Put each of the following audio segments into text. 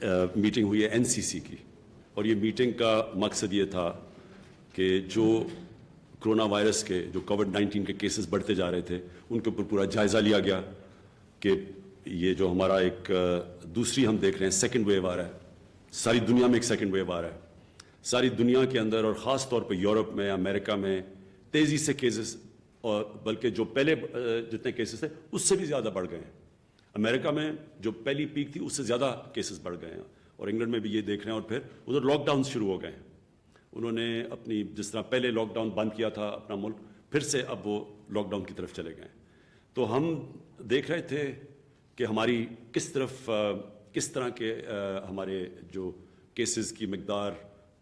Meeting ہوئی ہے NCC کی, اور یہ میٹنگ کا مقصد یہ تھا کہ جو کرونا وائرس کے جو کووڈ-19 کے کیسز بڑھتے جا رہے تھے ان کے اوپر پورا جائزہ لیا گیا کہ یہ جو ہمارا ایک دوسری ہم دیکھ رہے ہیں سیکنڈ ویو آ رہا ہے, ساری دنیا میں ایک سیکنڈ ویو آ رہا ہے, ساری دنیا کے اندر اور خاص طور پہ یورپ میں, امریکہ میں تیزی سے کیسز, اور بلکہ جو پہلے جتنے کیسز تھے اس سے بھی زیادہ بڑھ گئے ہیں. امریکہ میں جو پہلی پیک تھی اس سے زیادہ کیسز بڑھ گئے ہیں, اور انگلینڈ میں بھی یہ دیکھ رہے ہیں, اور پھر ادھر لاک ڈاؤن شروع ہو گئے ہیں. انہوں نے اپنی جس طرح پہلے لاک ڈاؤن بند کیا تھا اپنا ملک, پھر سے اب وہ لاک ڈاؤن کی طرف چلے گئے ہیں. تو ہم دیکھ رہے تھے کہ ہماری کس طرح کے ہمارے جو کیسز کی مقدار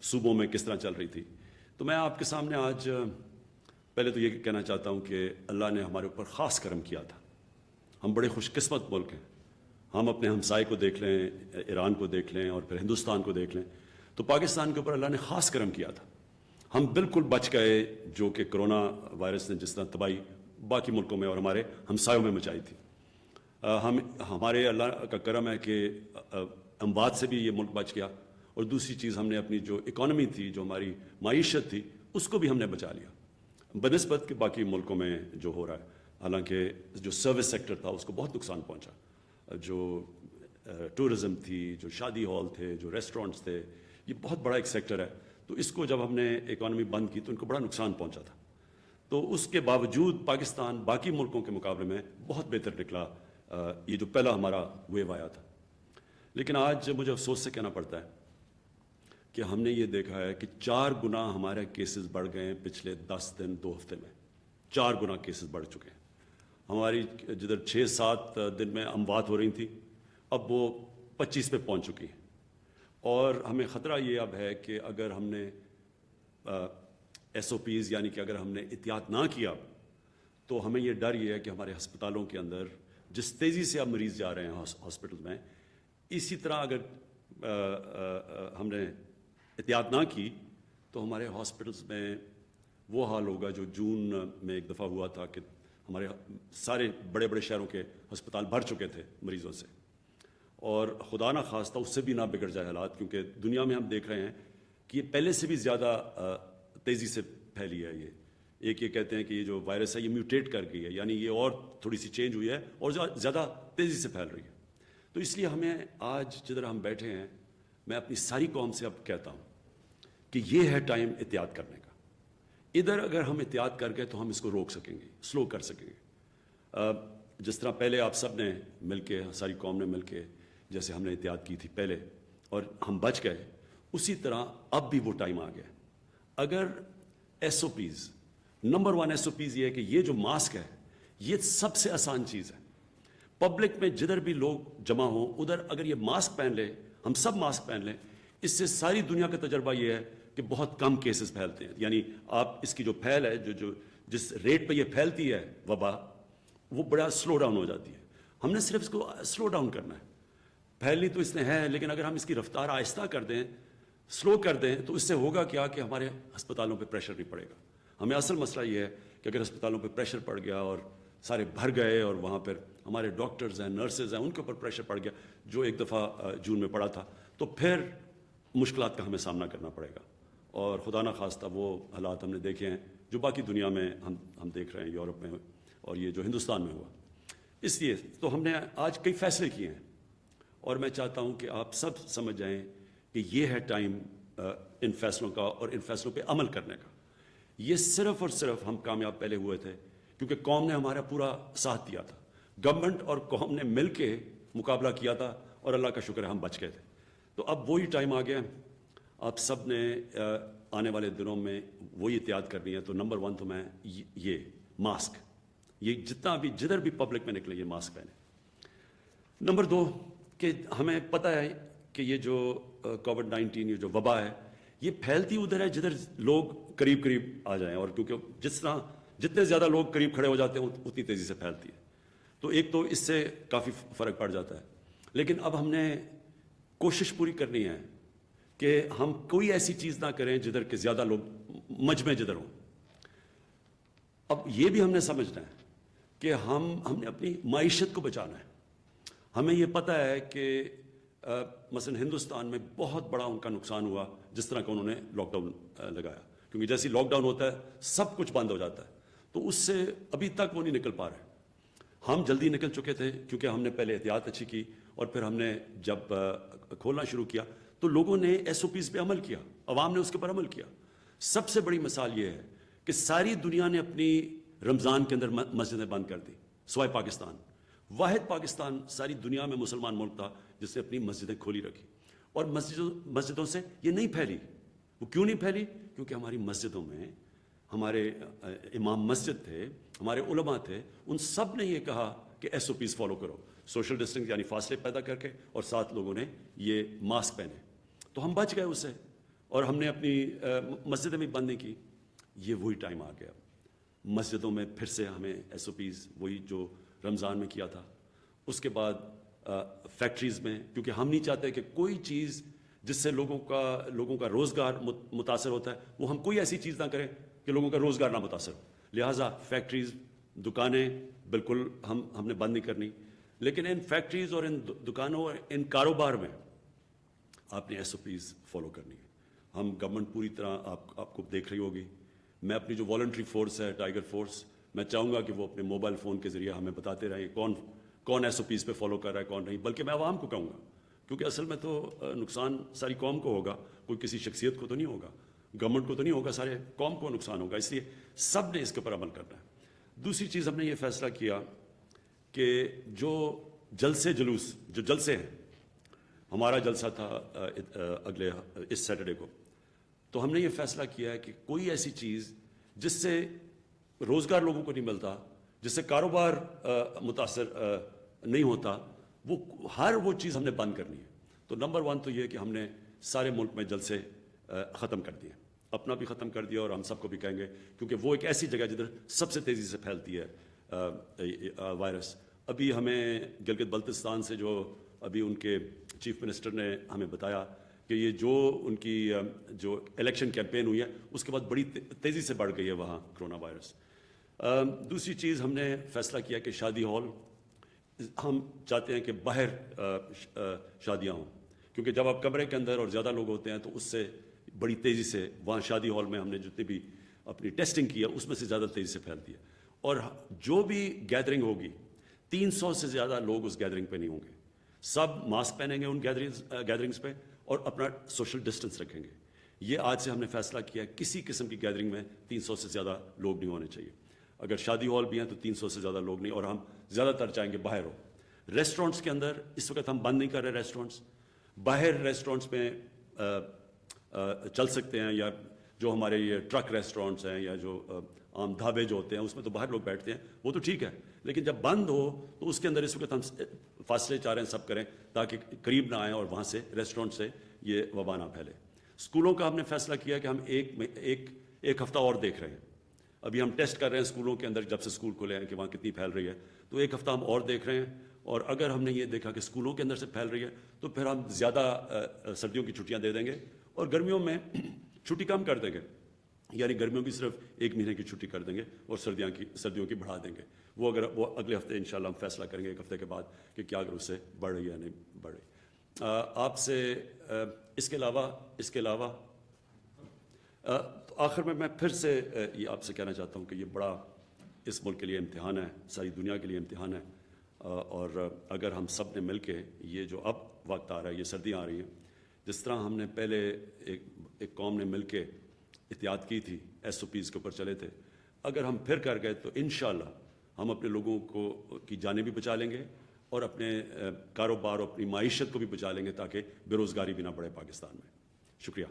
صوبوں میں کس طرح چل رہی تھی. تو میں آپ کے سامنے آج پہلے تو یہ کہنا چاہتا ہوں کہ اللہ نے ہمارے اوپر خاص کرم کیا تھا. ہم بڑے خوش قسمت ملک ہیں. ہم اپنے ہمسائے کو دیکھ لیں, ایران کو دیکھ لیں, اور پھر ہندوستان کو دیکھ لیں, تو پاکستان کے اوپر اللہ نے خاص کرم کیا تھا. ہم بالکل بچ گئے جو کہ کرونا وائرس نے جس طرح تباہی باقی ملکوں میں اور ہمارے ہمسایوں میں مچائی تھی. ہمارے اللہ کا کرم ہے کہ اموات سے بھی یہ ملک بچ گیا, اور دوسری چیز ہم نے اپنی جو اکانومی تھی, جو ہماری معیشت تھی, اس کو بھی ہم نے بچا لیا بنسبت کہ باقی ملکوں میں جو ہو رہا ہے. حالانکہ جو سروس سیکٹر تھا اس کو بہت نقصان پہنچا, جو ٹورزم تھی, جو شادی ہال تھے, جو ریسٹورنٹس تھے, یہ بہت بڑا ایک سیکٹر ہے. تو اس کو جب ہم نے اکانومی بند کی تو ان کو بڑا نقصان پہنچا تھا. تو اس کے باوجود پاکستان باقی ملکوں کے مقابلے میں بہت بہتر نکلا, یہ جو پہلا ہمارا ویو آیا تھا. لیکن آج مجھے افسوس سے کہنا پڑتا ہے کہ ہم نے یہ دیکھا ہے کہ 4 گنا ہمارے کیسز بڑھ گئے ہیں پچھلے 10 دن 2 ہفتے میں. 4 گنا کیسز بڑھ چکے ہیں. ہماری جدھر 6-7 دن میں اموات ہو رہی تھیں, اب وہ 25 پہ پہنچ چکی ہیں. اور ہمیں خطرہ یہ اب ہے کہ اگر ہم نے SOPs یعنی کہ اگر ہم نے احتیاط نہ کیا تو ہمیں یہ ڈر یہ ہے کہ ہمارے ہسپتالوں کے اندر جس تیزی سے اب مریض جا رہے ہیں ہاسپٹل میں, اسی طرح اگر ہم نے احتیاط نہ کی تو ہمارے ہاسپٹلس میں وہ حال ہوگا جو جون میں ایک دفعہ ہوا تھا کہ ہمارے سارے بڑے بڑے شہروں کے ہسپتال بھر چکے تھے مریضوں سے. اور خدا نہ خواستہ اس سے بھی نہ بگڑ جائے حالات, کیونکہ دنیا میں ہم دیکھ رہے ہیں کہ یہ پہلے سے بھی زیادہ تیزی سے پھیلی ہے. یہ کہتے ہیں کہ یہ جو وائرس ہے یہ میوٹیٹ کر گئی ہے, یعنی یہ اور تھوڑی سی چینج ہوئی ہے اور زیادہ تیزی سے پھیل رہی ہے. تو اس لیے ہمیں آج جدھر ہم بیٹھے ہیں, میں اپنی ساری قوم سے اب کہتا ہوں کہ یہ ہے ٹائم احتیاط کرنے کا. ادھر اگر ہم احتیاط کر گئے تو ہم اس کو روک سکیں گے, سلو کر سکیں گے. جس طرح پہلے آپ سب نے مل کے, ساری قوم نے مل کے جیسے ہم نے احتیاط کی تھی پہلے اور ہم بچ گئے, اسی طرح اب بھی وہ ٹائم آ گیا. اگر SOPs, نمبر 1 SOPs یہ ہے کہ یہ جو ماسک ہے یہ سب سے آسان چیز ہے. پبلک میں جدھر بھی لوگ جمع ہوں ادھر اگر یہ ماسک پہن لے, ہم سب ماسک پہن لیں, اس سے ساری دنیا کا تجربہ یہ ہے کہ بہت کم کیسز پھیلتے ہیں. یعنی آپ اس کی جو پھیل ہے, جو جس ریٹ پہ یہ پھیلتی ہے وبا, وہ بڑا سلو ڈاؤن ہو جاتی ہے. ہم نے صرف اس کو سلو ڈاؤن کرنا ہے. پھیلنی تو اس نے ہے, لیکن اگر ہم اس کی رفتار آہستہ کر دیں, سلو کر دیں, تو اس سے ہوگا کیا کہ ہمارے ہسپتالوں پہ پریشر نہیں پڑے گا. ہمیں اصل مسئلہ یہ ہے کہ اگر ہسپتالوں پہ پریشر پڑ گیا اور سارے بھر گئے اور وہاں پر ہمارے ڈاکٹرز ہیں, نرسز ہیں, ان کے اوپر پریشر پڑ گیا جو ایک دفعہ جون میں پڑا تھا, تو پھر مشکلات کا ہمیں سامنا کرنا پڑے گا. اور خدا نہ خواستہ وہ حالات ہم نے دیکھے ہیں جو باقی دنیا میں ہم دیکھ رہے ہیں, یورپ میں اور یہ جو ہندوستان میں ہوا. اس لیے تو ہم نے آج کئی فیصلے کیے ہیں, اور میں چاہتا ہوں کہ آپ سب سمجھ جائیں کہ یہ ہے ٹائم ان فیصلوں کا اور ان فیصلوں پہ عمل کرنے کا. یہ صرف اور صرف ہم کامیاب پہلے ہوئے تھے کیونکہ قوم نے ہمارا پورا ساتھ دیا تھا. گورنمنٹ اور قوم نے مل کے مقابلہ کیا تھا, اور اللہ کا شکر ہے ہم بچ گئے تھے. تو اب وہی ٹائم آ گیا. آپ سب نے آنے والے دنوں میں وہی احتیاط کرنی ہے. تو نمبر 1 تو میں یہ ماسک, یہ جتنا بھی جدھر بھی پبلک میں نکلے یہ ماسک پہنے. نمبر 2 کہ ہمیں پتہ ہے کہ یہ جو کووڈ-19 یہ جو وبا ہے یہ پھیلتی ادھر ہے جدھر لوگ قریب قریب آ جائیں, اور کیونکہ جتنے زیادہ لوگ قریب کھڑے ہو جاتے ہیں اتنی تیزی سے پھیلتی ہے. تو ایک تو اس سے کافی فرق پڑ جاتا ہے. لیکن اب ہم نے کوشش پوری کرنی ہے کہ ہم کوئی ایسی چیز نہ کریں جدھر کہ زیادہ لوگ مجمع جدھر ہوں. اب یہ بھی ہم نے سمجھنا ہے کہ ہم نے اپنی معیشت کو بچانا ہے. ہمیں یہ پتہ ہے کہ مثلا ہندوستان میں بہت بڑا ان کا نقصان ہوا جس طرح کا انہوں نے لاک ڈاؤن لگایا, کیونکہ جیسے لاک ڈاؤن ہوتا ہے سب کچھ بند ہو جاتا ہے, تو اس سے ابھی تک وہ نہیں نکل پا رہے. ہم جلدی نکل چکے تھے کیونکہ ہم نے پہلے احتیاط اچھی کی, اور پھر ہم نے جب کھولنا شروع کیا تو لوگوں نے ایس او پیز پہ عمل کیا, عوام نے اس کے پر عمل کیا. سب سے بڑی مثال یہ ہے کہ ساری دنیا نے اپنی رمضان کے اندر مسجدیں بند کر دی سوائے پاکستان. واحد پاکستان ساری دنیا میں مسلمان ملک تھا جس نے اپنی مسجدیں کھولی رکھی, اور مسجدوں سے یہ نہیں پھیلی. وہ کیوں نہیں پھیلی؟ کیونکہ ہماری مسجدوں میں ہمارے امام مسجد تھے, ہمارے علماء تھے, ان سب نے یہ کہا کہ ایس او پیز فالو کرو, سوشل ڈسٹینس یعنی فاصلے پیدا کر کے, اور ساتھ لوگوں نے یہ ماسک پہنے, تو ہم بچ گئے اس سے, اور ہم نے اپنی مسجدیں بھی بند نہیں کی. یہ وہی ٹائم آ گیا, مسجدوں میں پھر سے ہمیں ایس او پیز وہی جو رمضان میں کیا تھا. اس کے بعد فیکٹریز میں, کیونکہ ہم نہیں چاہتے کہ کوئی چیز جس سے لوگوں کا روزگار متاثر ہوتا ہے وہ ہم کوئی ایسی چیز نہ کریں کہ لوگوں کا روزگار نہ متاثر ہو. لہٰذا فیکٹریز, دکانیں بالکل ہم نے بند نہیں کرنی, لیکن ان فیکٹریز اور ان دکانوں اور ان کاروبار میں آپ نے ایس او پیز فالو کرنی ہے. ہم گورنمنٹ پوری طرح آپ کو دیکھ رہی ہوگی. میں اپنی جو والنٹری فورس ہے ٹائیگر فورس, میں چاہوں گا کہ وہ اپنے موبائل فون کے ذریعے ہمیں بتاتے رہیں کون ایس او پیز پہ فالو کر رہا ہے کون نہیں, بلکہ میں عوام کو کہوں گا, کیونکہ اصل میں تو نقصان ساری قوم کو ہوگا, کوئی کسی شخصیت کو تو نہیں ہوگا, گورنمنٹ کو تو نہیں ہوگا, سارے قوم کو نقصان ہوگا. اس لیے سب نے اس کے اوپر عمل کرنا ہے. دوسری چیز ہم نے یہ فیصلہ کیا کہ جو جلسے ہیں, ہمارا جلسہ تھا اگلے اس سیٹرڈے کو, تو ہم نے یہ فیصلہ کیا ہے کہ کوئی ایسی چیز جس سے روزگار لوگوں کو نہیں ملتا, جس سے کاروبار متاثر نہیں ہوتا, ہر وہ چیز ہم نے بند کرنی ہے. تو نمبر 1 تو یہ کہ ہم نے سارے ملک میں جلسے ختم کر دیے, اپنا بھی ختم کر دیا, اور ہم سب کو بھی کہیں گے, کیونکہ وہ ایک ایسی جگہ جدھر سب سے تیزی سے پھیلتی ہے وائرس. ابھی ہمیں گلگت بلتستان سے جو ابھی ان کے چیف منسٹر نے ہمیں بتایا کہ یہ جو ان کی جو الیکشن کیمپین ہوئی ہے اس کے بعد بڑی تیزی سے بڑھ گئی ہے وہاں کرونا وائرس. دوسری چیز ہم نے فیصلہ کیا کہ شادی ہال, ہم چاہتے ہیں کہ باہر شادیاں ہوں, کیونکہ جب آپ کمرے کے اندر اور زیادہ لوگ ہوتے ہیں تو اس سے بڑی تیزی سے وہاں شادی ہال میں ہم نے جتنی بھی اپنی ٹیسٹنگ کی ہے اس میں سے زیادہ تیزی سے پھیلتی ہے. اور جو بھی گیدرنگ ہوگی 300 سے زیادہ لوگ اس گیدرنگ پہ نہیں ہوں گے, سب ماسک پہنیں گے ان گیدرنگز پہ, اور اپنا سوشل ڈسٹینس رکھیں گے. یہ آج سے ہم نے فیصلہ کیا ہے کسی قسم کی گیدرنگ میں 300 سے زیادہ لوگ نہیں ہونے چاہیے. اگر شادی ہال بھی ہیں تو 300 سے زیادہ لوگ نہیں, اور ہم زیادہ تر چاہیں گے باہر ہو. ریسٹورنٹس کے اندر اس وقت ہم بند نہیں کر رہے ریسٹورنٹس, باہر ریسٹورنٹس میں چل سکتے ہیں, یا جو ہمارے یہ ٹرک ریسٹورنٹس ہیں یا جو عام ڈھابے جو ہوتے ہیں اس میں تو باہر لوگ بیٹھتے ہیں, وہ تو ٹھیک ہے, لیکن جب بند ہو تو اس کے اندر اس وقت ہم فاصلے چاہ رہے ہیں سب کریں تاکہ قریب نہ آئیں اور وہاں سے ریسٹورنٹ سے یہ وبا نہ پھیلے. اسکولوں کا ہم نے فیصلہ کیا کہ ہم ایک ہفتہ اور دیکھ رہے ہیں. ابھی ہم ٹیسٹ کر رہے ہیں اسکولوں کے اندر جب سے اسکول کھلے ہیں کہ وہاں کتنی پھیل رہی ہے, تو ایک ہفتہ ہم اور دیکھ رہے ہیں, اور اگر ہم نے یہ دیکھا کہ اسکولوں کے اندر سے پھیل رہی ہے تو پھر ہم زیادہ سردیوں کی چھٹیاں دے دیں گے, اور گرمیوں میں چھٹی کم کر دیں گے, یعنی گرمیوں کی صرف 1 مہینے کی چھٹی کر دیں گے اور سردیوں کی بڑھا دیں گے. وہ اگلے ہفتے انشاءاللہ ہم فیصلہ کریں گے 1 ہفتے کے بعد کہ کیا اگر اس سے بڑھ رہی ہے یا نہیں بڑھ رہی. آپ سے اس کے علاوہ آخر میں پھر سے یہ آپ سے کہنا چاہتا ہوں کہ یہ بڑا اس ملک کے لیے امتحان ہے, ساری دنیا کے لیے امتحان ہے, اور اگر ہم سب نے مل کے یہ جو اب وقت آ رہا ہے, یہ سردیاں آ رہی ہیں, جس طرح ہم نے پہلے ایک قوم نے مل کے احتیاط کی تھی, ایس او پیز کے اوپر چلے تھے, اگر ہم پھر کر گئے تو انشاءاللہ ہم اپنے لوگوں کی جانیں بھی بچا لیں گے اور اپنے کاروبار اور اپنی معیشت کو بھی بچا لیں گے تاکہ بے روزگاری بھی نہ بڑھے پاکستان میں. شکریہ.